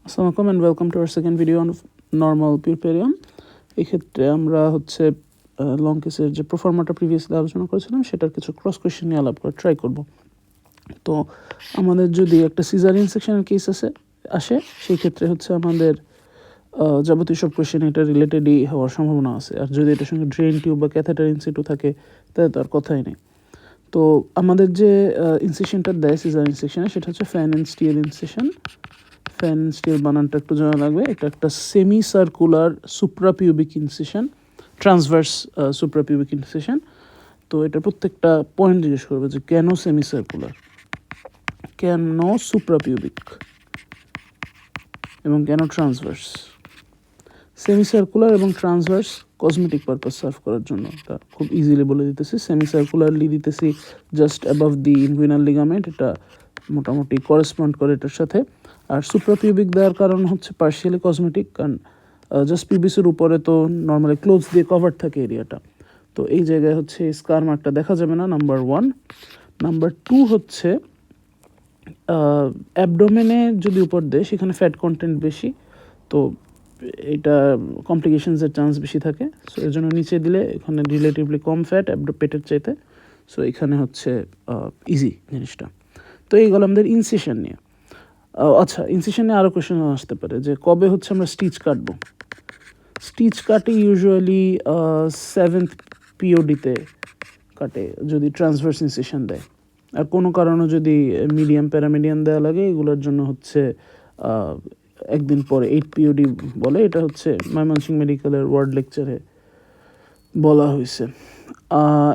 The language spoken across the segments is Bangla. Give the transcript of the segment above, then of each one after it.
Assalamualaikum and welcome to our second video on normal purperium. এই ক্ষেত্রে আমরা হচ্ছে লং কেসের যে প্রফর্মাটা প্রিভিয়াসলি আলোচনা করেছিলাম সেটার কিছু ক্রস কোয়েশ্চেন নিয়ে আলাপ করে ট্রাই করব। তো আমাদের যদি একটা সিজারিয়ান সেকশনের কেস আসে সেই ক্ষেত্রে হচ্ছে আমাদের যাবতীয় সব কোয়েশ্চেন এটা রিলেটেডই হওয়ার সম্ভাবনা আছে। আর যদি এটার সঙ্গে ড্রেন টিউব বা ক্যাথেটার ইনসিটু থাকে তাহলে তো আর কথাই নেই। তো আমাদের যে ইনসিশনটা দেয় সিজারিয়ান সেকশনে সেটা হচ্ছে Pfannenstiel incision. Pfannenstiel বানানটা একটু জানা লাগবে। এটা একটা semi circular suprapubic incision, transverse suprapubic incision. তো এটা প্রত্যেকটা পয়েন্ট জিজ্ঞেস করবে যে কেন সেমি সার্কুলার, কেন সুপ্রাপিউবিক এবং কেন ট্রান্সভার্স। সেমি সার্কুলার এবং ট্রান্সভার্স কসমেটিক পারপাস সার্ভ করার জন্য, এটা খুব ইজিলি বলে দিতেছি। সেমি সার্কুলারলি দিতেছি জাস্ট অ্যাবাভ দি ইনগুইনাল লিগামেন্ট, এটা মোটামুটি করেসপন্ড করে এটার সাথে। আর সুপ্রাপিউবিক দেওয়ার কারণ হচ্ছে পার্শিয়ালি কসমেটিক, কারণ জাস্ট পিবিসির উপরে তো নর্মালি ক্লোথস দিয়ে কভার থাকে এরিয়াটা, তো এই জায়গায় হচ্ছে স্কার মার্কটা দেখা যাবে না, নাম্বার 1। নাম্বার 2 হচ্ছে অ্যাবডোমেনে যদি উপর দেয় সেখানে ফ্যাট কন্টেন্ট বেশি, তো এটা কমপ্লিকেশনসের চান্স বেশি থাকে। সো এর জন্য নিচে দিলে এখানে রিলেটিভলি কম ফ্যাট পেটের চাইতে, সো এখানে হচ্ছে ইজি জিনিসটা। তো এইগুলো আমাদের ইনসিশন নিয়ে। আচ্ছা, ইনসিশনে আরও কোয়েশ্চেন আসতে পারে যে কবে হচ্ছে আমরা স্টিচ কাটবো। স্টিচ কাটে ইউজুয়ালি 7th পিওডিতে কাটে যদি ট্রান্সভার্স ইনসিশন দেয়। আর কোনো কারণে যদি মিডিয়াম প্যারামিডিয়াম দেওয়া লাগে এগুলোর জন্য হচ্ছে একদিন পরে 8th পিওডি বলে। এটা হচ্ছে ময়মনসিংহ মেডিকেলের ওয়ার্ড লেকচারে বলা হয়েছে।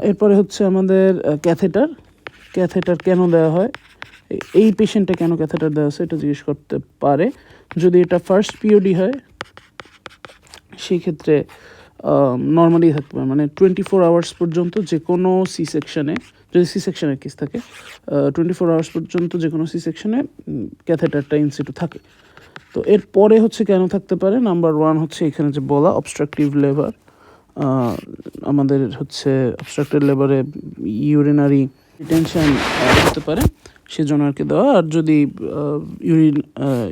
এরপরে হচ্ছে আমাদের ক্যাথেটার কেন দেওয়া হয়, এই পেশেন্টটা কেন ক্যাথেটার দেওয়া আছে এটা জিজ্ঞেস করতে পারে। যদি এটা ফার্স্ট পিওডি হয় সেই ক্ষেত্রে নর্মালি থাকতে পারে, মানে 24 আওয়ার্স পর্যন্ত যে কোনো সি সেকশনে, যদি সি সেকশনের কেস থাকে 24 আওয়ার্স পর্যন্ত যে কোনো সি সেকশনে ক্যাথেটারটা ইনসিটু থাকে। তো এরপরে হচ্ছে কেন থাকতে পারে, নাম্বার 1 হচ্ছে এখানে যে বলা অবস্ট্রাকটিভ লেবার। আমাদের হচ্ছে অবস্ট্রাকটিভ লেবারে ইউরিনারি রিটেনশন হতে পারে, সেজন্য আর কি দেওয়া। আর যদি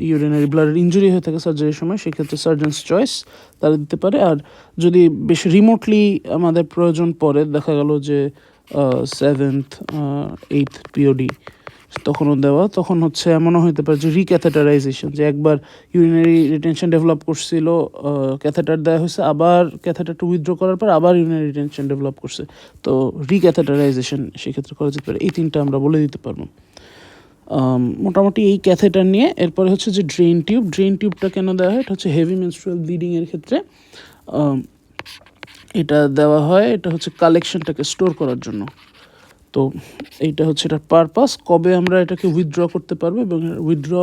ইউরিনারি ব্লাডের ইনজুরি হয়ে থাকে সার্জারির সময় সেক্ষেত্রে সার্জনস চয়েস তারা দিতে পারে। আর যদি বেশ রিমোটলি আমাদের প্রয়োজন পড়ে, দেখা গেল যে 7th 8th পিওডি তখনও দেওয়া, তখন হচ্ছে এমনও হতে পারে যে রিক্যাথেটারাইজেশন, যে একবার ইউরিনারি রিটেনশন ডেভেলপ করছিল, ক্যাথেটার দেওয়া হয়েছে, আবার ক্যাথেটারটা উইথড্র করার পর আবার ইউরিনারি রিটেনশন ডেভেলপ করছে, তো রিক্যাথেটারাইজেশন সেক্ষেত্রে করা যেতে পারে। এই 3টা আমরা বলে দিতে পারবো মোটামুটি এই ক্যাথেটার নিয়ে। এরপরে হচ্ছে যে ড্রেন টিউবটা কেন দেওয়া হয়, এটা হচ্ছে হেভি মেনস্ট্রুয়াল ব্লিডিংয়ের ক্ষেত্রে এটা দেওয়া হয়। এটা হচ্ছে কালেকশনটাকে স্টোর করার জন্য। তো এইটা হচ্ছে এটার পারপাস। কবে আমরা এটাকে উইথড্র করতে পারবো এবং উইথড্র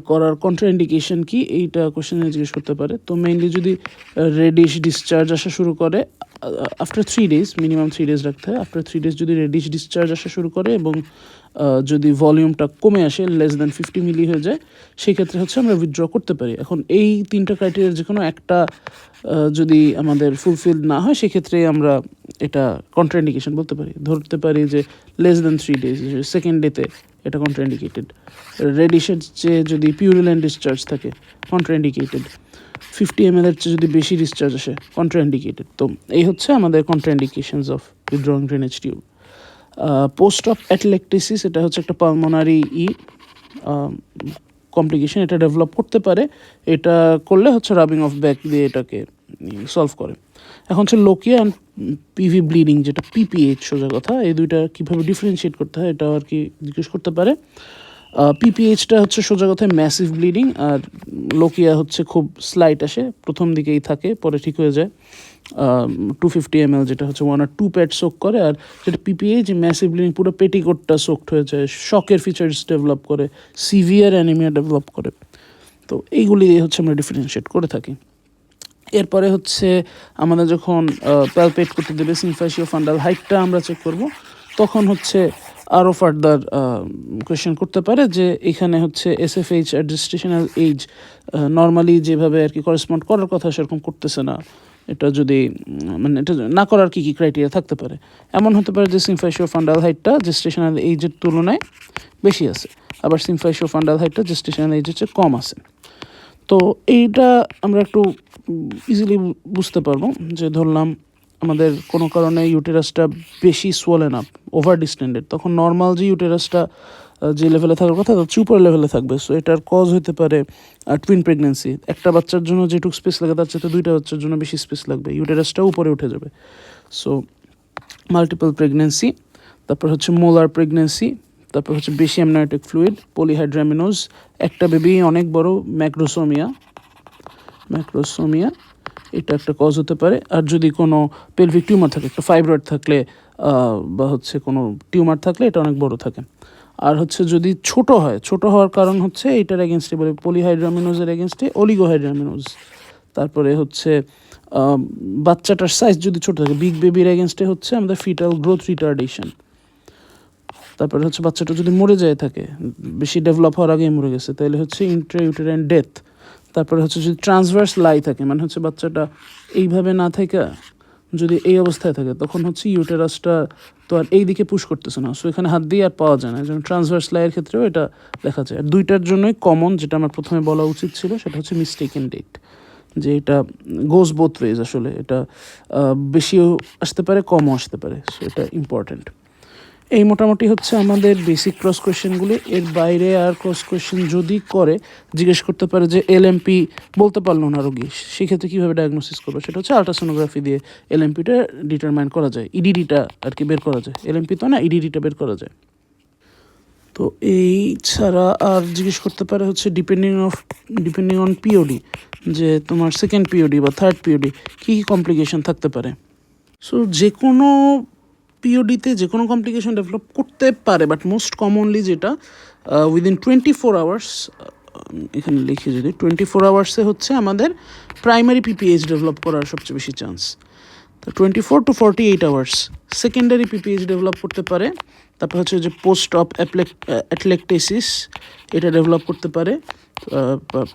করার কন্ট্রাইন্ডিকেশন কি, এইটা কোশ্চেনে জিজ্ঞেস করতে পারে। তো মেইনলি যদি রেডিশ ডিসচার্জ আসা শুরু করে আফটার 3 days, মিনিমাম 3 days রাখতে হয়। আফটার 3 days যদি রেডিশ ডিসচার্জ আসা শুরু করে এবং যদি ভলিউমটা কমে আসে লেস দ্যান 50 মিলি হয়ে যায়, সেই ক্ষেত্রে হচ্ছে আমরা উইথড্র করতে পারি। এখন এই 3টা ক্রাইটেরিয়ার যে কোনো একটা যদি আমাদের ফুলফিল না হয় সেক্ষেত্রে আমরা এটা কন্ট্রাইন্ডিকেশন বলতে পারি। ধরতে পারি যে লেস দ্যান 3 days, সেকেন্ড ডেতে এটা কন্ট্রাইন্ডিকেটেড। রেডিশের চেয়ে যদি পিউরিল্যান্ড ডিসচার্জ থাকে কন্ট্রাইন্ডিকেটেড। 50 ml এর চেয়ে যদি বেশি ডিসচার্জ আসে কন্ট্রাইন্ডিকেটেড। তো এই হচ্ছে আমাদের contraindications of withdrawing drainage tube. Post of atelectasis, এটা হচ্ছে একটা পালমোনারি কমপ্লিকেশন, এটা ডেভেলপ করতে পারে। এটা করলে হচ্ছে রাবিং অফ ব্যাক দিয়ে এটাকে সলভ করে। এখন হচ্ছে লোকিয়া অ্যান্ড পিভি ব্লিডিং, যেটা পিপিএইচ সোজা কথা, এই দুইটা কীভাবে ডিফারেন্সিয়েট করতে হয় এটা আর কি জিজ্ঞেস করতে পারে। পিপিএইচটা হচ্ছে সোজা কথায় ম্যাসিভ ব্লিডিং, আর লোকিয়া হচ্ছে খুব স্লাইট আসে, প্রথম দিকেই থাকে, পরে ঠিক হয়ে যায়। 250 ml যেটা হচ্ছে 1 or 2 প্যাড সোক করে, আর যেটা পিপিএইচ ম্যাসিভ ব্লিডিং পুরো পেটিকোটটা সোকড হয়ে যায়, শকের ফিচার্স ডেভেলপ করে, সিভিয়ার অ্যানিমিয়া ডেভেলপ করে। তো এইগুলি হচ্ছে আমরা ডিফারেন্সিয়েট করে থাকি। এরপরে হচ্ছে আমাদের যখন প্যালপেট করতে দেবে সিনফাসিও ফান্ডাল হাইটটা আমরা চেক করব, তখন হচ্ছে আরও ফার্দার কোয়েশ্চেন করতে পারে যে এখানে হচ্ছে এসএফএইচ অ্যাডজাস্টেশনাল এজ নর্মালি যেভাবে আর কি করেসপন্ড করার কথা সেরকম করতেছে না। এটা যদি মানে এটা না করার কী কী ক্রাইটেরিয়া থাকতে পারে, এমন হতে পারে যে সিনফাসিও ফান্ডাল হাইটটা জেস্টেশনাল এইজের তুলনায় বেশি আছে। আবার সিমফাইসোফান্ডালহাইডটা জেস্টেশনাল এজ হচ্ছে কম আছে। তো এইটা আমরা একটু ইজিলি বুঝতে পারবো যে ধরলাম আমাদের কোনো কারণে ইউটেরাসটা বেশি সোলেন আপ, ওভার ডিস্টেন্ডেড, তখন নর্মাল যে ইউটেরাসটা যে লেভেলে থাকার কথা তার উপর লেভেলে থাকবে। সো এটার কজ হতে পারে টুইন প্রেগনেন্সি। একটা বাচ্চার জন্য যেটুকু স্পেস লাগে তার চাইতে দুইটা বাচ্চার জন্য বেশি স্পেস লাগবে, ইউটেরাসটাও উপরে উঠে যাবে। সো মাল্টিপল প্রেগনেন্সি, তারপর হচ্ছে মোলার প্রেগনেন্সি, তারপর হচ্ছে বেশি অ্যামনায়োটিক ফ্লুইড, পলিহাইড্রামিনোজ, একটা বেবি অনেক বড়, ম্যাক্রোসোমিয়া, এটা একটা কজ হতে পারে। আর যদি কোনো পেলভিক টিউমার থাকে, একটা ফাইব্রয়েড থাকলে বা হচ্ছে কোনো টিউমার থাকলে এটা অনেক বড় থাকে। আর হচ্ছে যদি ছোট হয়, ছোট হওয়ার কারণ হচ্ছে এটার এগেনস্টে বলে পলিহাইড্রামিনোজের এগেনস্টে অলিগোহাইড্রামিনোজ। তারপরে হচ্ছে বাচ্চাটার সাইজ যদি ছোট থাকে, বিগ বেবির এগেনস্টে হচ্ছে আমাদের ফিটাল গ্রোথ রিটার্ডেশন। তারপরে হচ্ছে বাচ্চাটা যদি মরে যায় থাকে, বেশি ডেভেলপ হওয়ার আগেই মরে গেছে, তাহলে হচ্ছে ইন্ট্রাইউটেরাইন ডেথ। তারপরে হচ্ছে যদি ট্রান্সভার্স লাই থাকে, মানে হচ্ছে বাচ্চাটা এইভাবে না থাকে, যদি এই অবস্থায় থাকে তখন হচ্ছে ইউটেরাসটা তো আর এই দিকে পুশ করতেছে না, সো এখানে হাত দিয়ে আর পাওয়া যায় না। যেমন ট্রান্সভার্স লাইয়ের ক্ষেত্রেও এটা দেখা যায়। আর দুইটার জন্যই কমন, যেটা আমার প্রথমে বলা উচিত ছিল, সেটা হচ্ছে মিস্টেকেন ডেট, যে এটা গোজ বোথ ওয়েজ। আসলে এটা বেশিও আসতে পারে, কমও আসতে পারে, সো এটা ইম্পর্ট্যান্ট। এই মোটামুটি হচ্ছে আমাদের বেসিক ক্রস কোয়েশ্চেনগুলি। এর বাইরে আর ক্রস কোয়েশ্চেন যদি করে জিজ্ঞেস করতে পারে যে এলএমপি বলতে পারলো না রোগী, সেক্ষেত্রে কীভাবে ডায়াগনোসিস করবে, সেটা হচ্ছে আলট্রাসোনোগ্রাফি দিয়ে এলএমপিটা ডিটারমাইন করা যায়, ইডিডিটা আর কি বের করা যায়, এলএমপি তো না, ইডিডিটা বের করা যায়। তো এই ছাড়া আর জিজ্ঞেস করতে পারে হচ্ছে ডিপেন্ডিং অন পিওডি, যে তোমার সেকেন্ড পিওডি বা থার্ড পিওডি কী কী কমপ্লিকেশন থাকতে পারে। সো যে কোনো পিওডিতে যে কোনো কমপ্লিকেশন ডেভেলপ করতে পারে, বাট মোস্ট কমনলি যেটা উইদিন 24 আওয়ার্স, এখানে লিখে যদি 24 আওয়ার্সে হচ্ছে আমাদের প্রাইমারি পিপিএইচ ডেভেলপ করার সবচেয়ে বেশি চান্স। তো 24 to 48 hours secondary PPH develop করতে পারে। তারপর হচ্ছে যে পোস্ট অফ অ্যাটলেকটেসিস, এটা ডেভেলপ করতে পারে।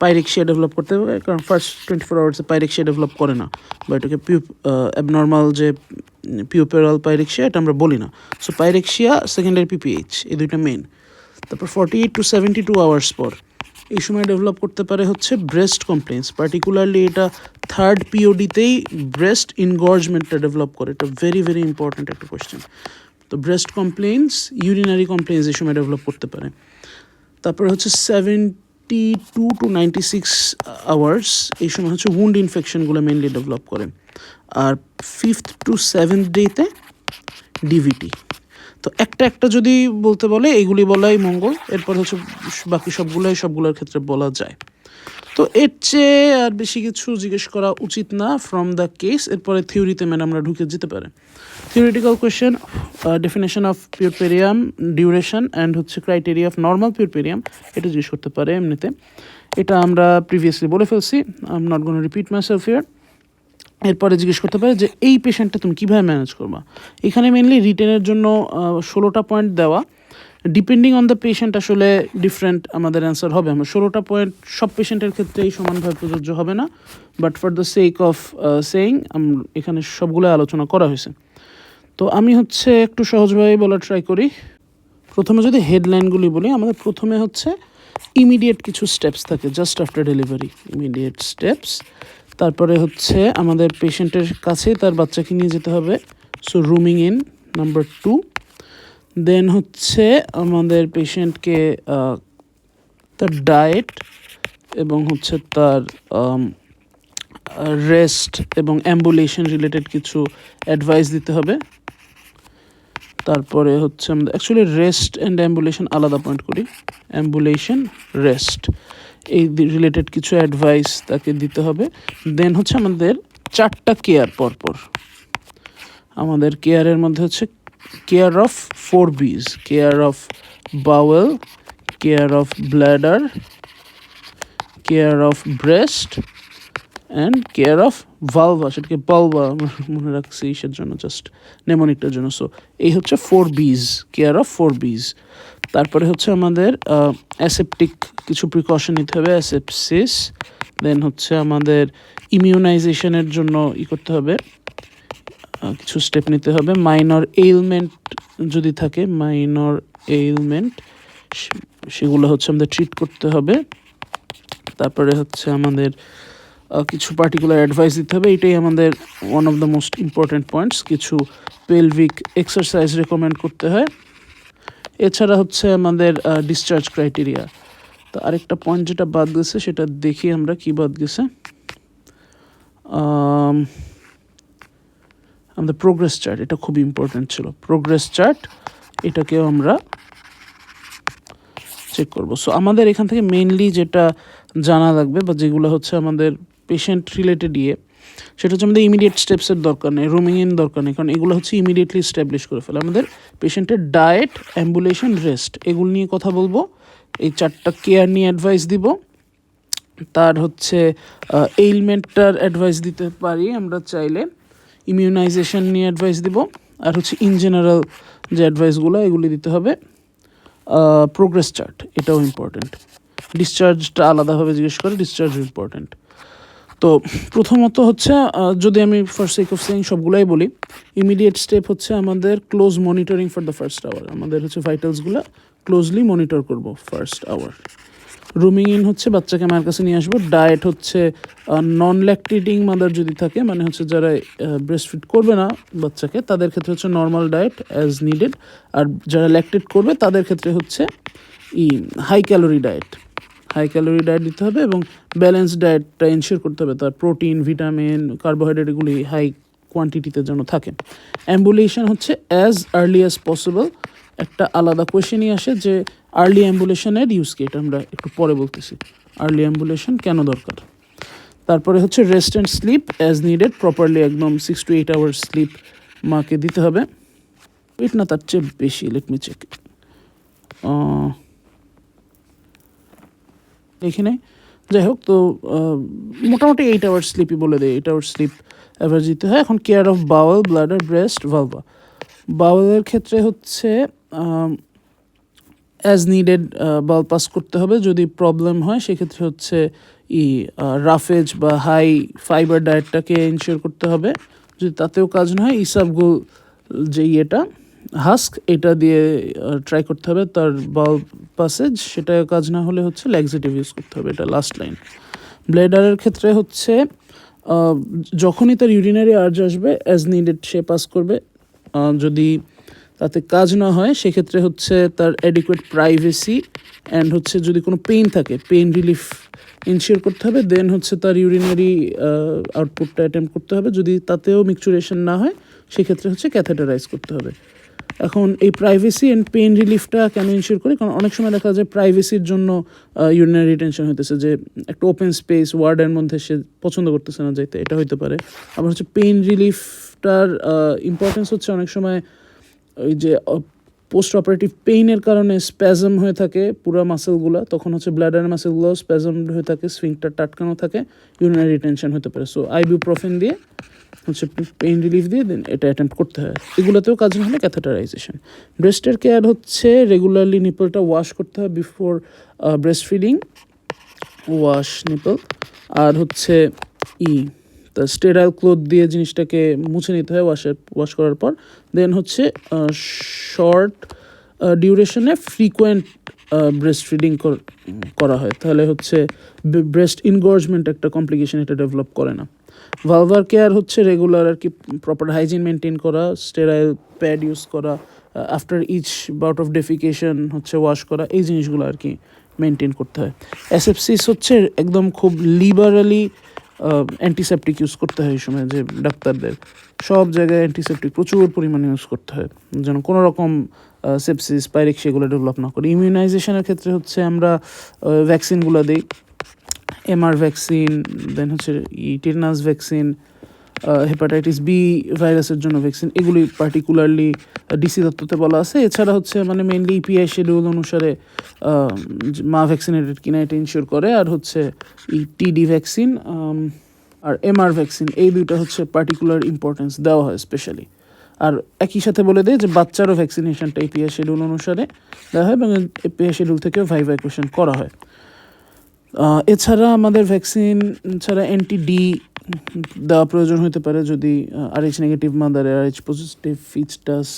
পাইরেক্সিয়া ডেভেলপ করতে পারে, কারণ ফার্স্ট 24 আওয়ার্সে পাইরেক্সিয়া ডেভেলপ করে না, বা এটাকে অ্যাবনর্মাল যে পিউপেরাল পাইরেক্সিয়া এটা আমরা বলি না। সো পাইরেক্সিয়া, সেকেন্ডারি পিপিএইচ, এই দুইটা মেইন। তারপর 48 to 72 আওয়ার্স পর এই সময় ডেভেলপ করতে পারে হচ্ছে ব্রেস্ট কমপ্লেন্স, পার্টিকুলারলি এটা থার্ড পিওডিতেই ব্রেস্ট ইনগর্জমেন্টটা ডেভেলপ করে। এটা ভেরি ভেরি ইম্পর্ট্যান্ট একটা কোয়েশ্চেন। তো ব্রেস্ট কমপ্লেন্স, ইউরিনারি কমপ্লেন্স এই সময় ডেভেলপ করতে পারে। তারপরে হচ্ছে 72 to 96 আওয়ার্স এই সময় হচ্ছে উন্ড ইনফেকশনগুলো মেনলি ডেভেলপ করে। আর 5th to 7th ডেতে ডিভিটি। তো একটা যদি বলতে বলে এইগুলি বলাই মঙ্গল, এরপর হচ্ছে বাকি সবগুলোর ক্ষেত্রে বলা যায়। তো এর চেয়ে আর বেশি কিছু জিজ্ঞেস করা উচিত না ফ্রম দ্য কেস। এরপরে থিওরিতে আমরা ঢুকে যেতে পারে। Theoretical question, definition of puerperium, duration and হচ্ছে ক্রাইটেরিয়া অফ নর্মাল পিউরপেরিয়াম, এটা জিজ্ঞেস করতে পারে এমনিতে। এটা আমরা প্রিভিয়াসলি বলে ফেলছি, I am not gonna repeat my self here. এরপরে জিজ্ঞেস করতে পারে যে এই পেশেন্টটা তুমি কীভাবে ম্যানেজ করবা। এখানে মেনলি রিটেনের জন্য 16টা পয়েন্ট দেওয়া, ডিপেন্ডিং অন দ্য পেশেন্ট আসলে ডিফারেন্ট আমাদের অ্যান্সার হবে। আমরা 16টা পয়েন্ট সব পেশেন্টের ক্ষেত্রেই সমানভাবে প্রযোজ্য হবে না, but for the sake of saying এখানে সবগুলো আলোচনা করা হয়েছে। তো আমি হচ্ছে একটু সহজভাবে বলার ট্রাই করি। প্রথমে যদি হেডলাইনগুলি বলি, আমাদের প্রথমে হচ্ছে ইমিডিয়েট কিছু স্টেপস থাকে just after delivery, immediate steps. তারপরে হচ্ছে আমাদের পেশেন্টের কাছে তার বাচ্চাকে নিয়ে যেতে হবে, সো রুমিং ইন নাম্বার 2। দেন হচ্ছে আমাদের পেশেন্টকে তার ডায়েট এবং হচ্ছে তার রেস্ট এবং অ্যাম্বুলেশন রিলেটেড কিছু অ্যাডভাইস দিতে হবে। তারপরে হচ্ছে আমাদের অ্যাকচুয়ালি রেস্ট অ্যান্ড অ্যাম্বুলেশন আলাদা পয়েন্ট করি, অ্যাম্বুলেশন, রেস্ট, এই রিলেটেড কিছু অ্যাডভাইস তাকে দিতে হবে। দেন হচ্ছে আমাদের 4টা কেয়ার পরপর। আমাদের কেয়ারের মধ্যে হচ্ছে care of 4 B's, care of bowel, care of ব্ল্যাডার, care of breast and care of vulva, সেটাকে বালভা মনে রাখছি ইসের জন্য, জাস্ট নেমোনিকটার জন্য। সো এই হচ্ছে 4 B's, কেয়ার অফ 4 B's। তারপরে হচ্ছে আমাদের অ্যাসেপটিক কিছু প্রিকশন নিতে হবে, অ্যাসেপসিস। দেন হচ্ছে আমাদের ইমিউনাইজেশনের জন্য করতে হবে, কিছু স্টেপ নিতে হবে। মাইনর এইলমেন্ট যদি থাকে, মাইনর এইলমেন্ট সেগুলো হচ্ছে আমাদের ট্রিট করতে হবে। তারপরে হচ্ছে আমাদের কিছু পার্টিকুলার অ্যাডভাইস দিতে হবে, এটাই আমাদের one of the most important points. কিছু পেলভিক এক্সারসাইজ রেকমেন্ড করতে হয়। এছাড়া হচ্ছে আমাদের ডিসচার্জ ক্রাইটেরিয়া। তো আরেকটা পয়েন্ট যেটা বাদ গেছে সেটা দেখি আমরা কি বাদ গেছে। আমাদের প্রোগ্রেস চার্ট, এটা খুব ইম্পর্ট্যান্ট ছিল। প্রোগ্রেস চার্ট এটাকেও আমরা চেক করব। সো আমাদের এখান থেকে মেইনলি যেটা জানা লাগবে বা যেগুলো হচ্ছে আমাদের পেশেন্ট রিলেটেড সেটা হচ্ছে আমাদের ইমিডিয়েট স্টেপসের দরকার নেই, রুমিং ইন দরকার নেই, কারণ এগুলো হচ্ছে ইমিডিয়েটলি স্ট্যাবলিশ করে ফেলে। আমাদের পেশেন্টের ডায়েট, অ্যাম্বুলেশন, রেস্ট এগুলো নিয়ে কথা বলবো। এই 4টা কেয়ার নিয়ে অ্যাডভাইস দিব। তার হচ্ছে এইলমেন্টটার অ্যাডভাইস দিতে পারি আমরা চাইলে। ইমিউনাইজেশন নিয়ে অ্যাডভাইস দিব। আর হচ্ছে ইন জেনারেল যে অ্যাডভাইসগুলো এগুলি দিতে হবে। প্রোগ্রেস চার্ট এটাও ইম্পর্ট্যান্ট। ডিসচার্জটা আলাদাভাবে জিজ্ঞেস করে, ডিসচার্জ ইম্পর্ট্যান্ট। তো প্রথমত হচ্ছে যদি আমি ফর সেক অফ সেইং সবগুলাই বলি, ইমিডিয়েট স্টেপ হচ্ছে আমাদের close monitoring for the first hour. আমাদের হচ্ছে ভাইটালসগুলো ক্লোজলি মনিটর করব ফার্স্ট আওয়ার। রুমিং ইন হচ্ছে বাচ্চাকে আমার কাছে নিয়ে আসবো। ডায়েট হচ্ছে নন ল্যাকটেটিং মাদার যদি থাকে, মানে হচ্ছে যারা ব্রেস্ট ফিড করবে না বাচ্চাকে, তাদের ক্ষেত্রে হচ্ছে নর্মাল ডায়েট অ্যাজ নিডেড। আর যারা ল্যাকটেট করবে তাদের ক্ষেত্রে হচ্ছে হাই ক্যালোরি ডায়েট দিতে হবে, এবং ব্যালেন্স ডায়েটটা এনশিওর করতে হবে। তার প্রোটিন, ভিটামিন, কার্বোহাইড্রেট এগুলি হাই কোয়ান্টিটিতে যেন থাকে। অ্যাম্বুলেশন হচ্ছে অ্যাজ আর্লি অ্যাজ পসিবল। একটা আলাদা কোয়েশ্চেনই আসে যে আর্লি অ্যাম্বুলেশনের ইউজ কি, এটা আমরা একটু পরে বলতেছি। আর্লি অ্যাম্বুলেশন কেন দরকার। তারপরে হচ্ছে rest and sleep as needed, properly একদম 6 to 8 আওয়ার্স স্লিপ মাকে দিতে হবে। ওইট না, তার চেয়ে বেশি, লেট মি চেক। এখানে যাই হোক, তো মোটামুটি 8 আওয়ার্স স্লিপই বলে দেয়। 8 আওয়ার্স স্লিপ অ্যাভারেজ দিতে হয়। এখন care of bowel, bladder, breast, vulva. বাওয়েলের ক্ষেত্রে হচ্ছে অ্যাজ নিডেড বাউল পাস করতে হবে। যদি প্রবলেম হয় সেক্ষেত্রে হচ্ছে রাফেজ বা হাই ফাইবার ডায়েটটাকে ইনশিওর করতে হবে। যদি তাতেও কাজ না হয়, ইসাবগুল যে হাস্ক এটা দিয়ে ট্রাই করতে হবে তার বাউল পাসেজ। সেটা কাজ না হলে হচ্ছে ল্যাক্সেটিভ ইউজ করতে হবে, এটা লাস্ট লাইন। ব্লেডারের ক্ষেত্রে হচ্ছে যখনই তার ইউরিনারি আর্জ আসবে অ্যাজ নিডেড সে পাস করবে। যদি তাতে কাজ না হয় সেক্ষেত্রে হচ্ছে তার অ্যাডিকুয়েট প্রাইভেসি অ্যান্ড হচ্ছে যদি কোনো পেইন থাকে, পেইন রিলিফ ইনশিওর করতে হবে। দেন হচ্ছে তার ইউরিনারি আউটপুটটা অ্যাটেম্প্ট করতে হবে। যদি তাতেও মিকচুরেশন না হয় সেক্ষেত্রে হচ্ছে ক্যাথেটারাইজ করতে হবে। এখন এই প্রাইভেসি অ্যান্ড পেইন রিলিফটা কেন ইনশিওর করি, কারণ অনেক সময় দেখা যায় প্রাইভেসির জন্য ইউরিনারি রিটেনশন হইতেছে, যে একটা ওপেন স্পেস ওয়ার্ডের মধ্যে সে পছন্দ করতেছে না যাইতে, এটা হইতে পারে। আবার হচ্ছে পেইন রিলিফটার ইম্পর্টেন্স হচ্ছে অনেক সময় ওই যে পোস্ট অপারেটিভ পেইনের কারণে স্প্যাজম হয়ে থাকে পুরো মাসেলগুলো, তখন হচ্ছে ব্লাডারের মাসেলগুলো স্প্যাজম হয়ে থাকে, স্ফিংকটার টাটকানো থাকে, ইউরিনারি রিটেনশন হতে পারে। সো আইবুপ্রোফেন দিয়ে হচ্ছে পেইন রিলিফ দিয়ে দেন এটা অ্যাটেম্প্ট করতে হয়। এগুলোতেও কাজ না হলে ক্যাথেটারাইজেশন। ব্রেস্টের কেয়ার হচ্ছে রেগুলারলি নিপলটা ওয়াশ করতে হয় before breast feeding, wash nipple. আর হচ্ছে তা স্টেরাইল ক্লোথ দিয়ে জিনিসটাকে মুছে নিতে হয় ওয়াশ করার পর। দেন হচ্ছে শর্ট ডিউরেশনে ফ্রিকোয়েন্ট ব্রেস্ট ফিডিং করা হয়, তাহলে হচ্ছে ব্রেস্ট ইনগর্জমেন্ট একটা কমপ্লিকেশন এটা ডেভেলপ করে না। ভালভার কেয়ার হচ্ছে রেগুলার আর কি প্রপার হাইজিন মেনটেন করা, স্টেরাইল প্যাড ইউজ করা, after each bout of defecation হচ্ছে ওয়াশ করা, এই জিনিসগুলো আর কি মেনটেন করতে হয়। অ্যাসেপসিস হচ্ছে একদম খুব লিবারালি অ্যান্টিসেপটিক ইউজ করতে হয় এই সময়, যে ডাক্তারদের সব জায়গায় অ্যান্টিসেপটিক প্রচুর পরিমাণে ইউজ করতে হয় যেন কোনো রকম সেপসিস, পাইরেক্স এগুলো ডেভেলপ না করে। ইমিউনাইজেশনের ক্ষেত্রে হচ্ছে আমরা ভ্যাকসিনগুলো দিই, এমআর ভ্যাকসিন, দেন হচ্ছে টিটানাস ভ্যাকসিন, হেপাটাইটিস বি ভাইরাসের জন্য ভ্যাকসিন, এগুলি পার্টিকুলারলি ডিসি তত্ত্বতে বলা আছে। এছাড়া হচ্ছে মানে মেনলি ইপিআই শিডিউল অনুসারে মা ভ্যাকসিনেটেড কিনা এটা ইনশিওর করে। আর হচ্ছে টিডি ভ্যাকসিন আর এমআর ভ্যাকসিন, এই দুইটা হচ্ছে পার্টিকুলার ইম্পর্টেন্স দেওয়া হয় স্পেশালি। আর একই সাথে বলে দেয় যে বাচ্চারও ভ্যাকসিনেশনটা ইপিআই শিডিউল অনুসারে দেওয়া হয়, এবং ইপিআই শিডিউল থেকেও ভাইভা কোয়েশ্চেন করা হয়। এছাড়া আমাদের ভ্যাকসিন ছাড়া অ্যান্টি ডি দেওয়া প্রয়োজন হতে পারে যদি RH নেগেটিভ মাদারে RH পজিটিভ ফিচটাস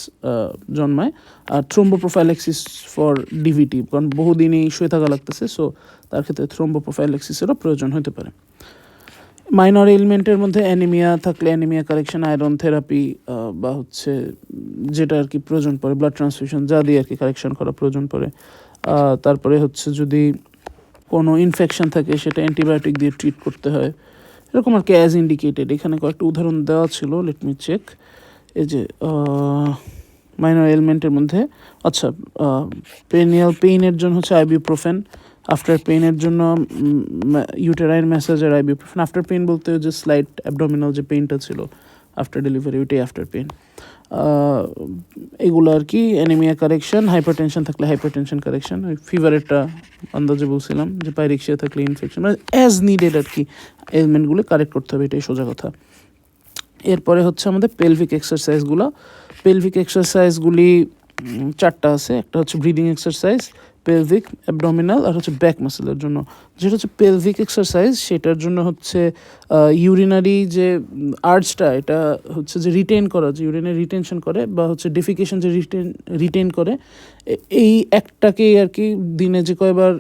জন্মায়। আর থ্রোম্বোপ্রোফাইল্যাক্সিস ফর DVT, কারণ বহুদিনই শুয়ে থাকা লাগতেছে, সো তার ক্ষেত্রে থ্রোম্বোপ্রোফাইল্যাক্সিসেরও প্রয়োজন হতে পারে। মাইনর এলিমেন্টের মধ্যে অ্যানিমিয়া থাকলে অ্যানিমিয়া কারেকশন, আয়রন থেরাপি বা হচ্ছে যেটা আর কি প্রয়োজন পড়ে, ব্লাড ট্রান্সফিউশন যা দিয়ে আর কি কারেকশন করা প্রয়োজন পড়ে। তারপরে হচ্ছে যদি কোনো ইনফেকশন থাকে সেটা অ্যান্টিবায়োটিক দিয়ে ট্রিট করতে হয়, এরকম আর কি অ্যাজ ইন্ডিকেটেড। এখানে কয়েকটা উদাহরণ দেওয়া ছিল, লেট মি চেক। এই যে মাইনর এলিমেন্টের মধ্যে আচ্ছা, পেনিয়াল পেইনের জন্য হচ্ছে আইবুপ্রোফেন, আফটার পেইনের জন্য ইউটেরাইন ম্যাসাজের আইবুপ্রোফেন। আফটার পেইন বলতে যে স্লাইট অ্যাবডোমিনাল যে পেইনটা ছিল আফটার ডেলিভারি, ওইটাই আফটার পেইন। এগুলো আর কি অ্যানিমিয়া কারেকশন, হাইপারটেনশন থাকলে হাইপারটেনশন কারেকশন, ফিভারেরটা আন্দাজে বলছিলাম যে পাইরেক্সিয়া থাকলে ইনফেকশন, মানে অ্যাজ নিডেড আর কি এলিমেন্টগুলো কারেক্ট করতে হবে, এটাই সোজা কথা। এরপরে হচ্ছে আমাদের পেলভিক এক্সারসাইজগুলো। পেলভিক এক্সারসাইজগুলি 4টা আছে। একটা হচ্ছে ব্রিদিং এক্সারসাইজ, পেলভিক, অ্যাবডোমিনাল আর হচ্ছে ব্যাক মাসেলের জন্য। যেটা হচ্ছে পেলভিক এক্সারসাইজ, সেটার জন্য হচ্ছে ইউরিনারি যে আর্জটা, এটা হচ্ছে যে রিটেন করা, যে ইউরিনারি রিটেনশন করে বা হচ্ছে ডেফিকেশন যে রিটেন করে, এই একটাকেই আর কি দিনে যে কয়বার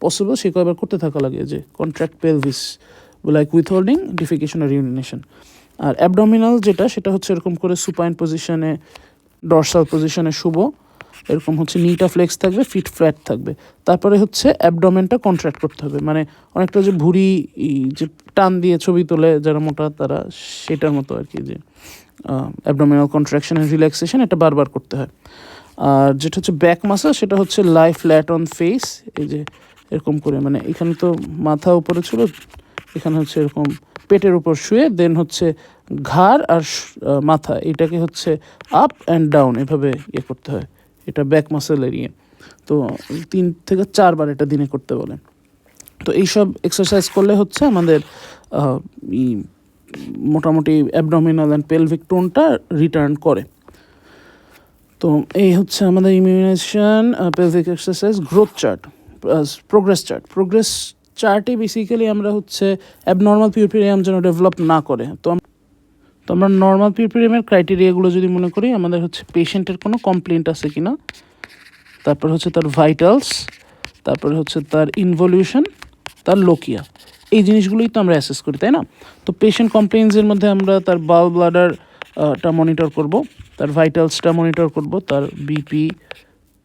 পসিবল সে কয়বার করতে থাকা লাগে, যে contract pelvis like withholding, defecation আর ইউরিনেশন। আর অ্যাবডোমিনাল যেটা, সেটা হচ্ছে এরকম করে সুপাইন পজিশনে, ডর্সাল পজিশনে শুভ, এরকম হচ্ছে নিটা ফ্লেক্স থাকবে, ফিট ফ্ল্যাট থাকবে। তারপরে হচ্ছে অ্যাবডোমেনটা কন্ট্রাক্ট করতে হবে, মানে অনেকটা যে ভুঁড়ি যে টান দিয়ে ছবি তোলে যারা মোটা তারা, সেটার মতো আর কি, যে অ্যাবডোমিনাল কন্ট্রাকশন অ্যান্ড রিল্যাক্সেশন, এটা বারবার করতে হয়। আর যেটা হচ্ছে ব্যাক মাসেল, সেটা হচ্ছে লাই ফ্ল্যাট অন ফেস, এই যে এরকম করে, মানে এখানে তো মাথা উপরে ছিল, এখানে হচ্ছে এরকম পেটের উপর শুয়ে, দেন হচ্ছে ঘাড় আর মাথা এটাকে হচ্ছে আপ অ্যান্ড ডাউন এভাবে ইয়ে করতে হয়, এটা ব্যাক মাসেল এরিয়া। তো 3 থেকে 4 বার এটা দিনে করতে বলে। তো এইসব এক্সারসাইজ করলে হচ্ছে আমাদের মোটামুটি অ্যাবডোমিনাল অ্যান্ড পেলভিক টোনটা রিটার্ন করে। তো এই হচ্ছে আমাদের immunisation, pelvic exercise, growth chart, progress chart. Progress চার্টে বেসিক্যালি আমরা হচ্ছে অ্যাবনর্মাল পিউরপেরিয়াম যেন ডেভেলপ না করে। তো আমরা নর্মাল পিউরপেরিয়ামের ক্রাইটেরিয়াগুলো যদি মনে করি, আমাদের হচ্ছে পেশেন্টের কোনো কমপ্লেন্ট আছে কি না, তারপর হচ্ছে তার ভাইটালস, তারপরে হচ্ছে তার ইনভলিউশন, তার লোকিয়া, এই জিনিসগুলোই তো আমরা অ্যাসেস করি, তাই না? তো পেশেন্ট কমপ্লেন্টসের মধ্যে আমরা তার বাল ব্লাডারটা মনিটর করব, তার ভাইটালসটা মনিটর করব, তার বিপি,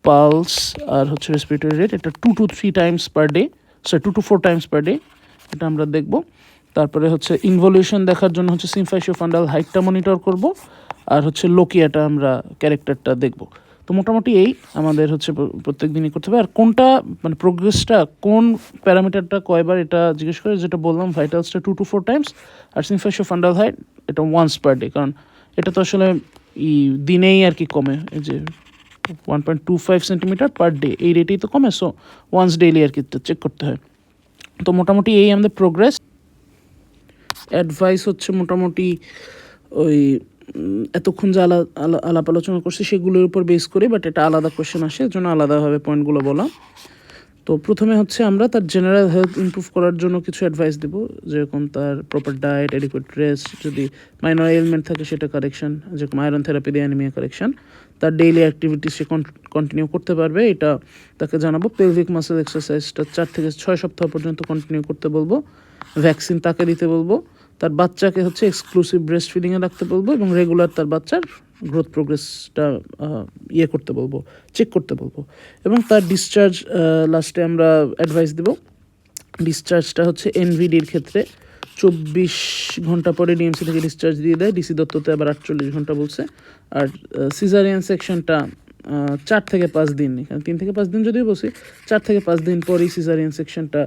পালস আর হচ্ছে রেসপিরেটরি রেট, এটা 2 to 3 Times per day, 2 to 4 Times per day, এটা আমরা দেখব। তারপরে হচ্ছে ইনভলিউশন দেখার জন্য হচ্ছে সিম্ফাইশিওফান্ডাল হাইটটা মনিটর করব, আর হচ্ছে লোকিয়াটা আমরা ক্যারেক্টারটা দেখব। তো মোটামুটি এই আমাদের হচ্ছে প্রত্যেক দিনই করতে হবে। আর কোনটা মানে প্রোগ্রেসটা কোন প্যারামিটারটা কয়বার এটা জিজ্ঞেস করে, যেটা বললাম ভাইটালসটা 2 to 4 টাইমস, আর সিম্ফাইশিওফান্ডাল হাইট এটা ওয়ান্স পার ডে, কারণ এটা তো আসলে দিনেই আর কি কমে, এই যে 1.25 সেন্টিমিটার পার ডে, এই রেটেই তো কমে, সো ওয়ান্স ডেইলি আর কি চেক করতে হয়। তো মোটামুটি এই আমাদের প্রোগ্রেস। অ্যাডভাইস হচ্ছে মোটামুটি ওই এতক্ষণ যে আলাপ আলোচনা করছি সেগুলোর উপর বেস করে, বাট এটা আলাদা কোয়েশ্চেন আসে, এর জন্য আলাদাভাবে পয়েন্টগুলো বলা। তো প্রথমে হচ্ছে আমরা তার জেনারেল হেলথ ইমপ্রুভ করার জন্য কিছু অ্যাডভাইস দেবো, যেরকম তার প্রপার ডায়েট, অ্যাডিকুয়েট রেস্ট, যদি মাইনর এলিমেন্ট থাকে সেটা কারেকশন, যেরকম আয়রন থেরাপি দিয়ে অ্যানিমিয়া কারেকশন, তার ডেইলি অ্যাক্টিভিটি সে কন্টিনিউ করতে পারবে, এটা তাকে জানাবো। পেলভিক মাসেল এক্সারসাইজটা 4 থেকে 6 সপ্তাহ পর্যন্ত কন্টিনিউ করতে বলবো। ভ্যাকসিন তাকে দিতে বলবো। তার বাচ্চাকে হচ্ছে এক্সক্লুসিভ ব্রেস্ট ফিডিংয়ে রাখতে বলবো, এবং রেগুলার তার বাচ্চার গ্রোথ প্রোগ্রেসটা ইয়ে করতে বলবো, চেক করতে বলবো। এবং তার ডিসচার্জ লাস্টে আমরা অ্যাডভাইস দেবো। ডিসচার্জটা হচ্ছে এনভিডির ক্ষেত্রে 24 ঘন্টা পরে ডিএমসি থেকে ডিসচার্জ দিয়ে দেয়, ডিসি দত্ততে আবার 48 ঘন্টা বলছে। আর সিজারিয়ান সেকশনটা 4 থেকে 5 দিন, এখানে 3 থেকে 5 দিন যদিও বলছি, 4 থেকে 5 দিন পরেই সিজারিয়ান সেকশনটা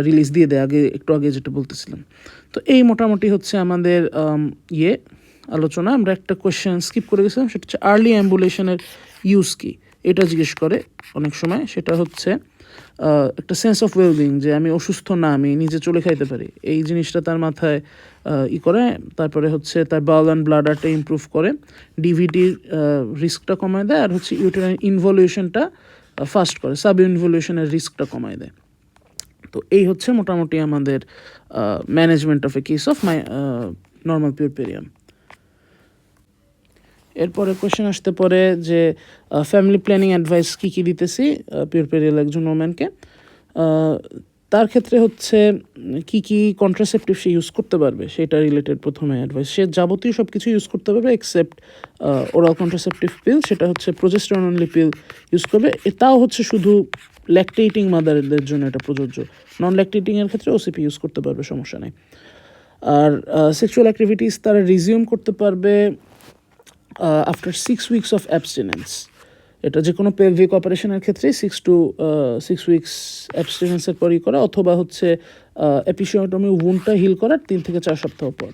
রিলিজ দিয়ে দেয়, একটু আগে যেটা বলতেছিলাম। তো এই মোটামুটি হচ্ছে আমাদের আলোচনা। আমরা একটা কোয়েশ্চেন স্কিপ করে গেছিলাম, সেটা হচ্ছে আর্লি অ্যাম্বুলেশনের ইউজ কি, এটা জিজ্ঞেস করে অনেক সময়। সেটা হচ্ছে একটা সেন্স অফ ওয়েলবিং, যে আমি অসুস্থ না, আমি নিজে চলে খাইতে পারি, এই জিনিসটা তার মাথায় করে। তারপরে হচ্ছে তার বাউল অ্যান্ড ব্লাডারটা ইমপ্রুভ করে, ডিভিডির রিস্কটা কমায় দেয়, আর হচ্ছে ইউটেরাইন ইনভলিউশনটা ফাস্ট করে, সাব ইনভলিউশনের রিস্কটা কমায় দেয়। তো তো এই হচ্ছে মোটামুটি আমাদের management of a case of normal puerperium. এরপরে কোয়েশ্চেন আসতে পারে যে ফ্যামিলি প্ল্যানিং অ্যাডভাইস কী কী দিতেছি পিউরপেরিয়াল একজন ওম্যানকে। তার ক্ষেত্রে হচ্ছে কি কি কন্ট্রাসেপটিভ সে ইউজ করতে পারবে সেটা রিলেটেড প্রথমে অ্যাডভাইস। সে যাবতীয় সব কিছু ইউজ করতে পারবে এক্সেপ্ট ওরাল কন্ট্রাসেপটিভ পিল, সেটা হচ্ছে প্রোজেস্টেরন অনলি পিল ইউজ করবে। তাও হচ্ছে শুধু ল্যাকটেটিং মাদারদের জন্য এটা প্রযোজ্য, নন ল্যাকটেটিংয়ের ক্ষেত্রে ওসিপি ইউজ করতে পারবে, সমস্যা নেই। আর সেক্সুয়াল অ্যাক্টিভিটিস তারা রিজিউম করতে পারবে আফটার 6 উইকস অফ অ্যাবস্টিনেন্স। এটা যে কোনো পেলভিক অপারেশনের ক্ষেত্রে 6 উইকস অ্যাবস্টিনেন্সের পরই করা, অথবা হচ্ছে এপিসিওটমি উন্ডটা হিল করার 3 থেকে 4 সপ্তাহ পর,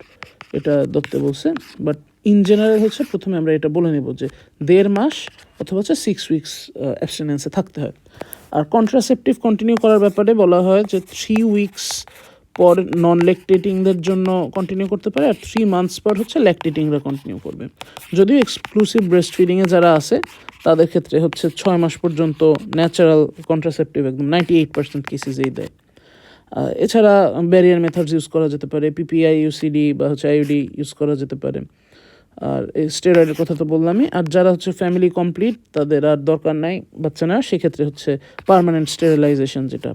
এটা ধরতে বলছে। বাট ইন জেনারেল হচ্ছে প্রথমে আমরা এটা বলে নেব যে 1.5 মাস অথবা হচ্ছে 6 উইকস অ্যাবস্টিনেন্সে থাকতে হয়। আর কন্ট্রাসেপটিভ কন্টিনিউ করার ব্যাপারে বলা হয় যে 3 উইকস পর নন ল্যাকটেটিংদের জন্য কন্টিনিউ করতে পারে, আর 3 মান্থস পর হচ্ছে ল্যাকটেটিংরা কন্টিনিউ করবে। যদিও এক্সক্লুসিভ ব্রেস্ট ফিডিংয়ে যারা আছে তাদের ক্ষেত্রে হচ্ছে 6 মাস পর্যন্ত ন্যাচারাল কন্ট্রাসেপটিভ একদম 98% কেসেসেই দেয়। এছাড়া ব্যারিয়ার মেথডস ইউজ করা যেতে পারে, পিপিআই, ইউসিডি বা হচ্ছে আইইউডি ইউজ করা যেতে পারে। আর এই স্টেরয়েডের কথা তো বললামই। আর যারা হচ্ছে ফ্যামিলি কমপ্লিট, তাদের আর দরকার নাই বাচ্চা না, সেক্ষেত্রে হচ্ছে পার্মানেন্ট স্টেরিলাইজেশন, যেটা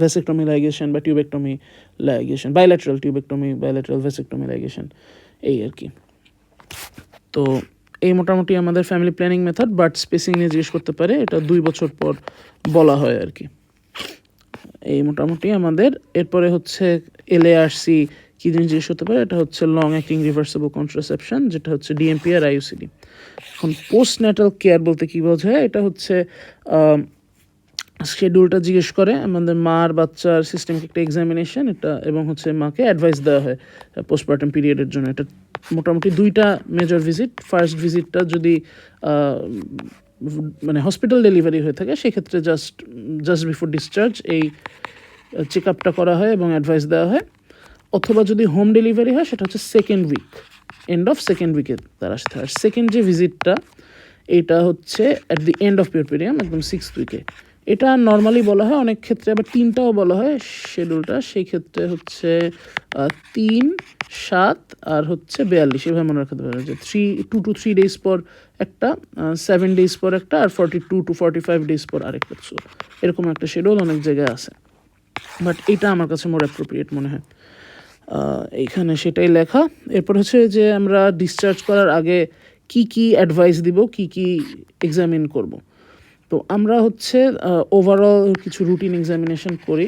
ভ্যাসেক্টমি লাইগেশন বা tubectomy ligation, bilateral tubectomy, bilateral vasectomy ligation, এই আর কি। তো এই মোটামুটি আমাদের family planning method. But spacing নিয়ে জিজ্ঞেস করতে পারে, এটা 2 বছর পর বলা হয় আর কি। এই মোটামুটি আমাদের। এরপরে হচ্ছে এলএআরসি কী জিনিস জিজ্ঞেস হতে পারে, এটা হচ্ছে লং অ্যাক্টিং রিভার্সেবল কন্ট্রাসেপশন, যেটা হচ্ছে ডিএমপি আর আইইউসিডি। এখন পোস্ট ন্যাটাল কেয়ার বলতে কী বোঝায়, এটা হচ্ছে শিডিউলটা জিজ্ঞেস করে আমাদের মার বাচ্চার সিস্টেমিক একটা এক্সামিনেশন, এটা এবং হচ্ছে মাকে অ্যাডভাইস দেওয়া হয় পোস্টপার্টাম পিরিয়ডের জন্য। এটা মোটামুটি 2টা মেজর ভিজিট। ফার্স্ট ভিজিটটা যদি মানে হসপিটাল ডেলিভারি হয়ে থাকে, সেক্ষেত্রে জাস্ট বিফোর ডিসচার্জ এই চেক আপটা করা হয় এবং অ্যাডভাইস দেওয়া হয়। অথবা যদি হোম ডেলিভারি হয়, সেটা হচ্ছে 2nd week, end of 2nd উইকে তার আসতে হয়। আর সেকেন্ড যে ভিজিটটা, এটা হচ্ছে অ্যাট দি এন্ড অফ পিউরপেরিয়াম, একদম 6th উইকে। এটা নর্মালি বলা হয়, অনেক ক্ষেত্রে আবার 3টাও বলা হয় শিডিউলটা। সেই ক্ষেত্রে হচ্ছে 3, 7 আর হচ্ছে 42, এভাবে মনে রাখতে পারে যে 2 to 3 ডেজ পর একটা, 7 ডেজ পর একটা, আর 42 to 45 ডেজ পর আরেকটা। এরকম একটা শিডিউল অনেক জায়গায় আছে, বাট এটা আমার কাছে মোর অ্যাপ্রোপ্রিয়েট মনে হয়। এইখানে সেটাই লেখা। এরপর হচ্ছে যে আমরা ডিসচার্জ করার আগে কি কি অ্যাডভাইস দিব, কি কি এক্সামিন করব। তো আমরা হচ্ছে ওভারঅল কিছু রুটিন এক্সামিনেশন করি।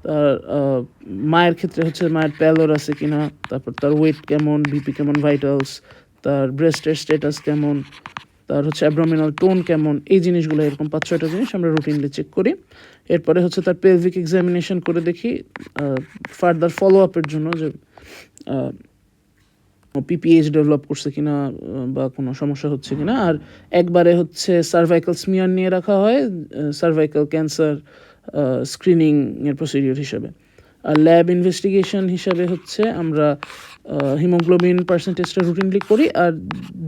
তার মায়ের ক্ষেত্রে হচ্ছে মায়ের প্যালোর আছে কিনা, তারপর তার ওয়েট কেমন, বিপি কেমন, ভাইটালস, তার ব্রেস্টের স্ট্যাটাস কেমন, তার হচ্ছে অ্যাবডোমিনাল টোন কেমন, এই জিনিসগুলো এরকম 5-6টা জিনিস আমরা রুটিনলি চেক করি। এরপরে হচ্ছে তার পেলভিক এক্সামিনেশন করে দেখি ফার্দার ফলো আপের জন্য, যে পিপিএইচ ডেভেলপ করছে কিনা বা কোনো সমস্যা হচ্ছে কিনা। আর একবারে হচ্ছে সার্ভাইকাল স্মিয়ার নিয়ে রাখা হয় সার্ভাইকাল ক্যান্সার স্ক্রিনিংয়ের প্রসিডিওর হিসাবে। আর ল্যাব ইনভেস্টিগেশন হিসাবে হচ্ছে আমরা হিমোগ্লোবিন পার্সেন্টেজটা রুটিনলি করি, আর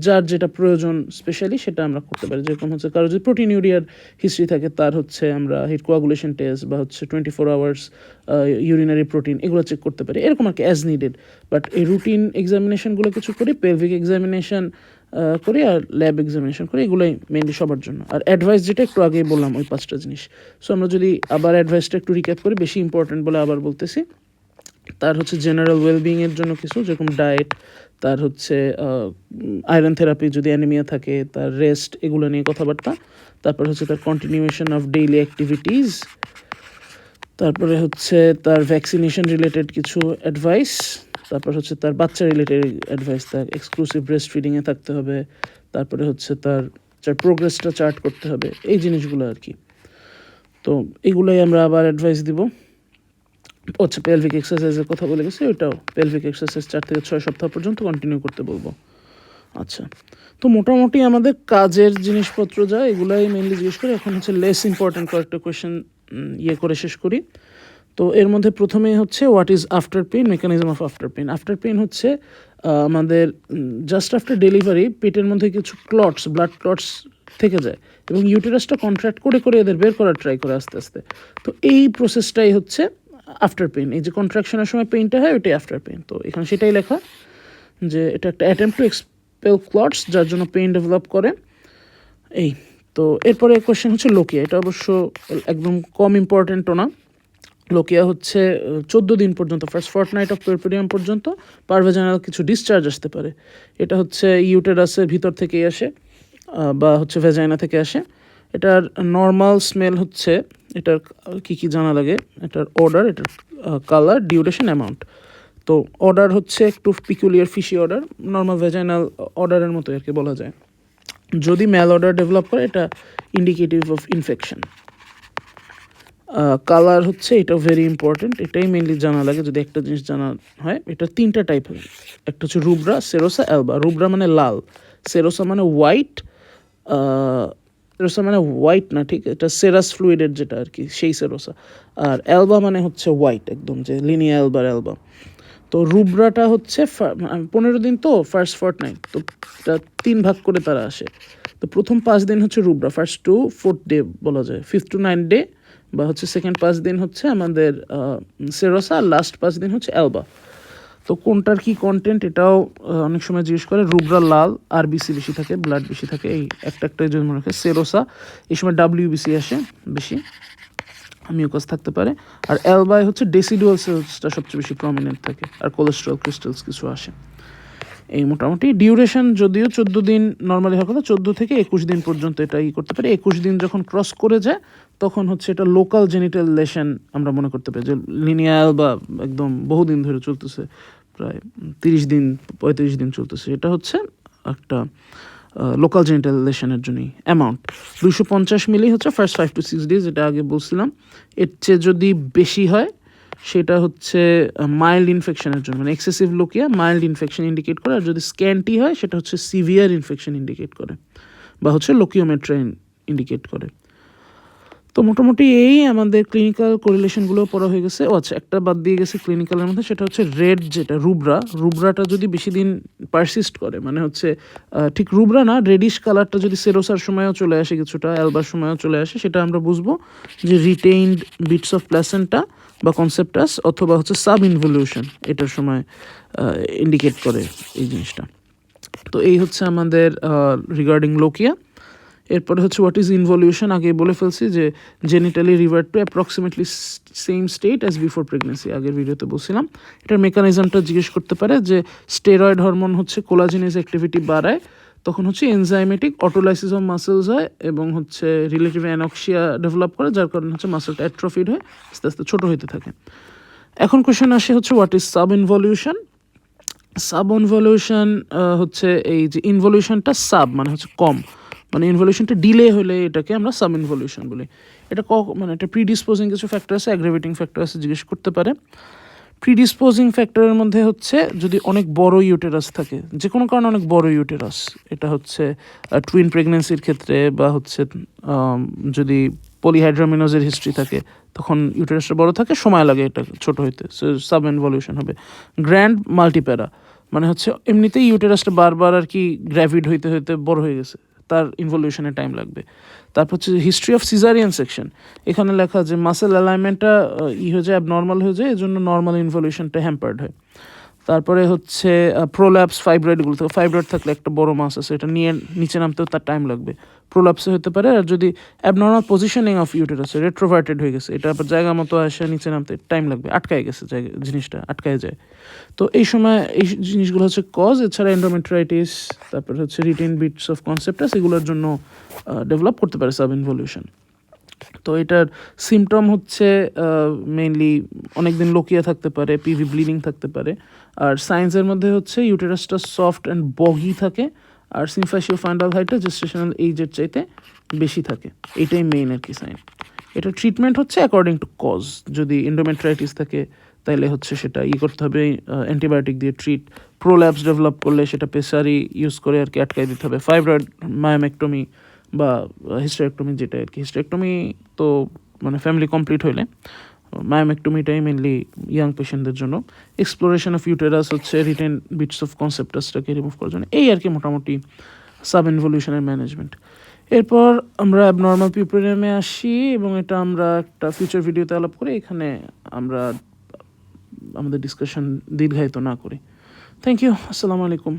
যার যেটা প্রয়োজন স্পেশালি সেটা আমরা করতে পারি। যেরকম হচ্ছে কারো যদি প্রোটিন ইউরিয়ার হিস্ট্রি থাকে, তার হচ্ছে আমরা হিট কোয়াগুলেশন টেস্ট বা হচ্ছে 24 আওয়ার্স ইউরিনারি প্রোটিন, এগুলো চেক করতে পারি, এরকম আর কি অ্যাজ নিডেড। বাট এই রুটিন এক্সামিনেশনগুলো কিছু করি, পেলভিক এক্সামিনেশন করি আর ল্যাব এক্সামিনেশন করি, এগুলোই মেনলি সবার জন্য। আর অ্যাডভাইস যেটা একটু আগেই বললাম, ওই 5টা জিনিস। সো আমরা যদি আবার অ্যাডভাইসটা একটু রিক্যাপ করি, বেশি ইম্পর্টেন্ট বলে আবার বলতেছি। তার হচ্ছে জেনারেল ওয়েলবিংয়ের জন্য কিছু, যেরকম ডায়েট, তার হচ্ছে আয়রন থেরাপি যদি অ্যানিমিয়া থাকে, তার রেস্ট, এগুলো নিয়ে কথাবার্তা। তারপর হচ্ছে তার কন্টিনিউয়েশন অফ ডেইলি অ্যাক্টিভিটিস। তারপরে হচ্ছে তার ভ্যাকসিনেশন রিলেটেড কিছু অ্যাডভাইস। তারপর হচ্ছে তার বাচ্চা রিলেটেড অ্যাডভাইস, তার এক্সক্লুসিভ ব্রেস্ট ফিডিংয়ে থাকতে হবে। তারপরে হচ্ছে তার প্রোগ্রেসটা চার্ট করতে হবে, এই জিনিসগুলো আর কি। তো এগুলোই আমরা আবার অ্যাডভাইস দিব। আচ্ছা, পেলভিক এক্সারসাইজের কথা বলে গেছি, ওইটাও পেলভিক এক্সারসাইজ 4 থেকে 6 সপ্তাহ পর্যন্ত কন্টিনিউ করতে বলবো। আচ্ছা, তো মোটামুটি আমাদের কাজের জিনিসপত্র যা, এগুলাই মেনলি জিজ্ঞেস করি। এখন হচ্ছে লেস ইম্পর্টেন্ট কয়েকটা কোয়েশ্চেন করে শেষ করি। তো এর মধ্যে প্রথমেই হচ্ছে what is after pain, mechanism of after pain. After pain হচ্ছে আমাদের জাস্ট আফটার ডেলিভারি পেটের মধ্যে কিছু ক্লটস, ব্লাড ক্লটস থেকে যায় এবং ইউটেরাসটা কন্ট্রাক্ট করে করে এদের বের করার ট্রাই করে আস্তে আস্তে। তো এই প্রসেসটাই হচ্ছে আফটার পেইন। এই যে কন্ট্রাকশনের সময় পেইনটা হয় ওইটাই আফটার পেইন। তো এখানে সেটাই লেখা যে এটা একটা অ্যাটেম্প্ট টু এক্সপেল ক্লটস, যার জন্য পেইন ডেভেলপ করে। এই তো এরপরে কোয়েশ্চেন হচ্ছে লোকিয়া। এটা অবশ্য একদম কম ইম্পর্টেন্টও না। লোকিয়া হচ্ছে 14 দিন পর্যন্ত, ফার্স্ট ফর্টনাইট অফ পেরিপেডিয়াম পর্যন্ত পারভেজানাল কিছু ডিসচার্জ আসতে পারে। এটা হচ্ছে ইউটেরাসের ভিতর থেকেই আসে বা হচ্ছে ভেজাইনা থেকে আসে। এটার নর্মাল স্মেল হচ্ছে, এটার কী কী জানা লাগে, এটার অর্ডার, এটার কালার, ডিউরেশন, অ্যামাউন্ট। তো অর্ডার হচ্ছে একটু peculiar fishy order, normal vaginal অর্ডারের মতো আর কি বলা যায়। যদি ম্যাল অর্ডার ডেভেলপ করে এটা ইন্ডিকেটিভ অফ ইনফেকশন। কালার হচ্ছে, এটা ভেরি ইম্পর্টেন্ট, এটাই মেনলি জানা লাগে যদি একটা জিনিস জানা হয়। এটা 3টা টাইপ হয়, একটা হচ্ছে রুব্রা, সেরোসা, অ্যালবা। রুব্রা মানে লাল, সেরোসা মানে হোয়াইট, সেরোসা মানে হোয়াইট না, ঠিক, এটা সেরাস ফ্লুইডের যেটা আর কি সেই সেরোসা। আর অ্যালবা মানে হচ্ছে হোয়াইট একদম, যে লিনিয়া অ্যালবার অ্যালবা। তো রুব্রাটা হচ্ছে 15 দিন, তো ফার্স্ট ফর্টনাইট, তো এটা 3 ভাগ করে তারা আসে। তো প্রথম 5 দিন হচ্ছে রুব্রা, ফার্স্ট টু 4th ডে বলা যায়, 5th to 9th ডে, বা হচ্ছে সেকেন্ড 5 দিন হচ্ছে আমাদের সেরোসা, আর লাস্ট 5 দিন হচ্ছে অ্যালবা। তো কোনটার কি কন্টেন্ট এটাও অনেক সময় জিজ্ঞেস করে। রুব্রা লাল, আরবিসি বেশি থাকে, ব্লাড বেশি থাকে, এই একটা যদি মনে রাখে। সেরোসা এই সময় ডাব্লিউবিসি আসে বেশি, মিউকাস থাকতে পারে। আর অ্যালবায় হচ্ছে ডেসিডুয়াল সেলসটা সবচেয়ে বেশি প্রমিনেন্ট থাকে, আর কোলেস্ট্রল ক্রিস্টালস কিছু আসে। এই মোটামুটি ডিউরেশন যদিও 14 দিন নর্মালি হওয়ার কথা, 14 থেকে 21 দিন পর্যন্ত এটা করতে পারে। 21 দিন যখন ক্রস করে যায় তখন হচ্ছে এটা লোকাল জেনিটাল লেশন আমরা মনে করতে পারি, যে লিনিয়াল বা একদম বহুদিন ধরে চলতেছে, প্রায় 30 দিন 35 দিন চলতেছে। এটা হচ্ছে একটা লোকাল জেনিটাল লেশনের জন্যই। অ্যামাউন্ট 250 মিলি হচ্ছে ফার্স্ট 5 to 6 ডেজ, এটা আগে বলছিলাম। এর চেয়ে যদি বেশি হয় সেটা হচ্ছে মাইল্ড ইনফেকশনের জন্য, মানে excessive lochia mild infection indicate করে। আর যদি স্ক্যান্টি হয় সেটা হচ্ছে সিভিয়ার ইনফেকশন ইন্ডিকেট করে, বা হচ্ছে লোকিওমেট্রা ইন্ডিকেট করে। তো মোটামুটি এই আমাদের ক্লিনিক্যাল কোরিলেশনগুলো পড়া হয়ে গেছে। ও আচ্ছা, একটা বাদ দিয়ে গেছে ক্লিনিক্যালের মধ্যে, সেটা হচ্ছে রেড, যেটা রুব্রাটা যদি বেশি দিন পারসিস্ট করে, মানে হচ্ছে ঠিক রুব্রা না, রেডিশ কালারটা যদি সেরোসার সময়ও চলে আসে, কিছুটা অ্যালবার সময়ও চলে আসে, সেটা আমরা বুঝবো যে রিটেইনড বিটস অফ প্ল্যাসেন্টা বা কনসেপ্টাস, অথবা হচ্ছে সাব ইনভলিউশন, এটার সময় ইন্ডিকেট করে এই জিনিসটা। তো এই হচ্ছে আমাদের রিগার্ডিং লোকিয়া। এরপরে হচ্ছে হোয়াট ইজ ইনভলিউশন। আগে বলে ফেলছি যে genitally revert to approximately same state as before pregnancy, আগের ভিডিওতে বলছিলাম। এটার মেকানিজমটা জিজ্ঞেস করতে পারে যে স্টেরয়েড হরমোন হচ্ছে কোলাজিনেজ অ্যাক্টিভিটি বাড়ায়, তখন হচ্ছে এনজাইমেটিক অটোলাইসিস অফ মাসেলস হয় এবং হচ্ছে রিলেটিভ অ্যানক্সিয়া ডেভেলপ করে, যার কারণে হচ্ছে মাসেলটা অ্যাট্রফিড হয়ে আস্তে আস্তে ছোটো হতে থাকে। এখন কোয়েশ্চেন আসে হচ্ছে what is sub involution. Sub involution হচ্ছে এই যে ইনভলিউশনটা সাব মানে হচ্ছে কম, মানে ইনভলিউশনটা ডিলে হলে এটাকে আমরা সাব ইনভলিউশন বলি। এটা মানে এটা প্রিডিসপোজিং কিছু ফ্যাক্টর আছে, অ্যাগ্রেভেটিং ফ্যাক্টর আছে, জিজ্ঞেস করতে পারে। প্রিডিসপোজিং ফ্যাক্টরের মধ্যে হচ্ছে যদি অনেক বড় ইউটেরাস থাকে, যে কোনো কারণে অনেক বড় ইউটেরাস, এটা হচ্ছে টুইন প্রেগনেন্সির ক্ষেত্রে, বা হচ্ছে যদি পলিহাইড্রামিনোজের হিস্ট্রি থাকে, তখন ইউটেরাসটা বড় থাকে, সময় লাগে এটা ছোট হইতে, সাব ইনভলিউশন হবে। গ্র্যান্ড মাল্টিপ্যারা মানে হচ্ছে এমনিতেই ইউটেরাসটা বারবার আর কি গ্র্যাভিড হইতে হইতে বড় হয়ে গেছে, তার ইনভলিউশনে টাইম লাগবে। তারপর হচ্ছে হিস্ট্রি অফ সিজারিয়ান সেকশন, এখানে লেখা যে মাসেল অ্যালাইনমেন্টটা হয়ে যায়, অ্যাবনর্মাল হয়ে যায়, এজন্য নর্মাল ইনভলিউশনটা হ্যাম্পার্ড হয়। তারপরে হচ্ছে প্রোল্যাপস, ফাইব্রয়েডগুলো থেকে, ফাইব্রয়েড থাকলে একটা বড় মাস আছে, এটা নিয়ে নিচে নামতেও তার টাইম লাগবে, প্রোল্যাপসে হতে পারে। আর যদি অ্যাবনর্মাল পজিশনিং অফ ইউটেরাস, রেট্রোভার্টেড হয়ে গেছে, এটা আবার জায়গা মতো আসে নিচে নামতে টাইম লাগবে, আটকায় গেছে জায়গা, জিনিসটা আটকায় যায়। তো এই সময় এই জিনিসগুলো হচ্ছে কজ। এছাড়া এন্ডোমেট্রাইটিস, তারপর হচ্ছে রিটেন বিটস অফ কনসেপ্টাস, এগুলোর জন্য ডেভেলপ করতে পারে সাব ইনভলিউশন। তো এটার সিমটম হচ্ছে মেইনলি অনেকদিন লোকিয়া থাকতে পারে, পিভি ব্লিডিং থাকতে পারে। আর সাইন্সের মধ্যে হচ্ছে ইউটেরাসটা সফট অ্যান্ড বগি থাকে, আর সিম্ফাসিওফান্ডাল হাইটটা জেস্টেশনাল এইজের চাইতে বেশি থাকে, এটাই মেইন আর কি সাইন। এটা ট্রিটমেন্ট হচ্ছে অ্যাকর্ডিং টু কজ। যদি এন্ডোমেট্রাইটিস থাকে তাইলে হচ্ছে সেটা করতে হবে, অ্যান্টিবায়োটিক দিয়ে ট্রিট। প্রোল্যাপস ডেভেলপ করলে সেটা পেসারি ইউজ করে আর কি আটকাই দিতে হবে। ফাইব্রয়েড মায়োমেক্টমি বা হিস্টেরেক্টমি, যেটা আর কি হিস্টেরেক্টমি তো মানে ফ্যামিলি কমপ্লিট হইলে, মায়োমেক্টমিটাই মেনলি ইয়াং পেশেন্টদের জন্য। এক্সপ্লোরেশন অফ ইউটেরাস হচ্ছে রিটেন বিটস অফ কনসেপ্টাসটাকে রিমুভ করার জন্য। এই আর কি মোটামুটি সাব ইনভলিউশনের ম্যানেজমেন্ট। এরপর আমরা অ্যাবনর্মাল পিউপেরিয়ামে আসি এবং এটা আমরা একটা ফিউচার ভিডিওতে আলাপ করে এখানে আমরা আমাদের ডিসকাশন দীর্ঘায়িত না করি। Thank you. আসসালামু আলাইকুম।